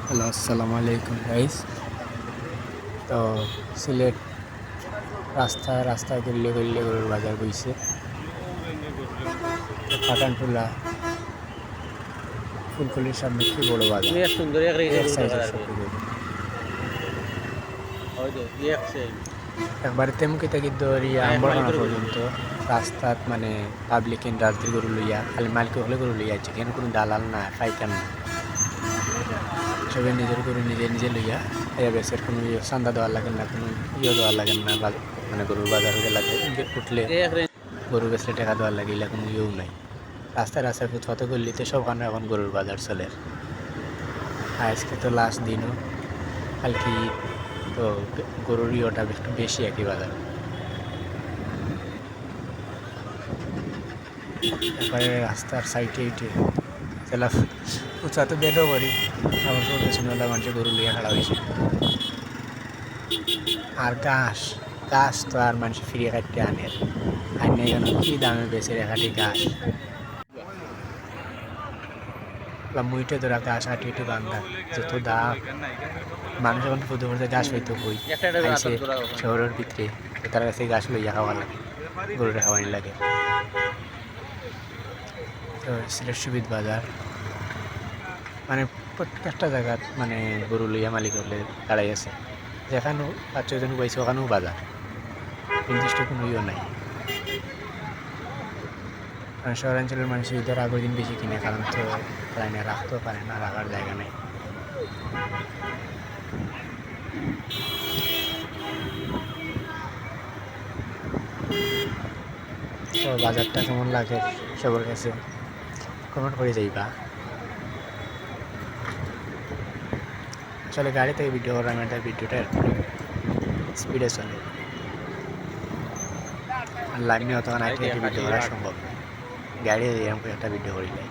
Hello, আসসালামু আলাইকুম guys. তো সিলেট রাস্তায় রাস্তায় গল্লি গল্লি গরুর বাজার বইছে। পাঠানটুলা ফুলকলির সামনে কি বড় বাজার, এক সুন্দর এক রেখে এক গরু দেখা সাইজের যাচ্ছে সবজি গরু হয়তো এক সেম একবারে তেমুকি থেকে দৌড়িয়া এক আম্বরখানা মালিকের গরু পর্যন্ত রাস্তাত মানে পাবলিক ইন্ডাস্ট্রি গরু লইয়া খালি মালিক হলে গরু লইয়া আছে, কেন কোনো দালাল না পাইকার না, সবাই নিজের গরু নিজে নিজে লইয়া এর বেসের কোনো চান্দা দেওয়ার লাগেন না, কোনো দেওয়ার লাগেন না, মানে গরুর বাজার লাগে উঠলে এক রেঞ্জ গরু বেচলে টাকা দেওয়ার লাগে, এগুলা কোনো ইয়েও নাই। রাস্তায় রাস্তায় ফুটপাতে গল্লিতে সবখানে এখন গরুর বাজার চলে। আজকে তো লাস্ট দিনও, কালকে তো গরুর ইয়েটা একটু বেশি একই বাজার। তারপরে রাস্তার সাইডে ইটে সেলা উঁচাতে বেডও করি, আমার সব পেছনেওয়ালা মানুষের গরু লিয়ে খাড়া হয়েছে। আর ঘাস ঘাস তো আর মানুষ ফিরিয়ে কাটতে আনে কেন, কি দামে বেচে রেখাটি ঘাস, মুইটে ধরা ঘাস হাঁটি হাঁটি বান্ধা যত দাম। মানুষ এখন ফুটে ফুটে ঘাস হইতো কই একটা আইসে রাতত ধরা শহরের ভিতরে, তার কাছে ঘাস লইয়া খাওয়া লাগে, গরুরে খাওয়ানি লাগে। তো সিলেট সুবিধ বাজার মানে প্রত্যেকটা জায়গাত মানে গরু লইয়া মালিক হলে দাঁড়াই আছে, যেখানেও 5-6 জন পাইছে ওখানেও বাজার, নির্দিষ্ট কোনো ইয়ে নাই। কারণ শহরাঞ্চলের মানুষ ঈদের আগের দিন বেশি কিনে, কারণ তো লাইনে রাখতেও পারে না, রাখার জায়গা নেই। তো বাজারটা কেমন লাগে সবার কাছে কমেন্ট করে যাইবা। আসলে গাড়ি থেকে ভিডিও করার একটা ভিডিওটা স্পিডে চলে, আর লাইনে অতক্ষণ আইটি ভিডিও করা সম্ভব নয়, গাড়ি এরকম একটা ভিডিও করিলে।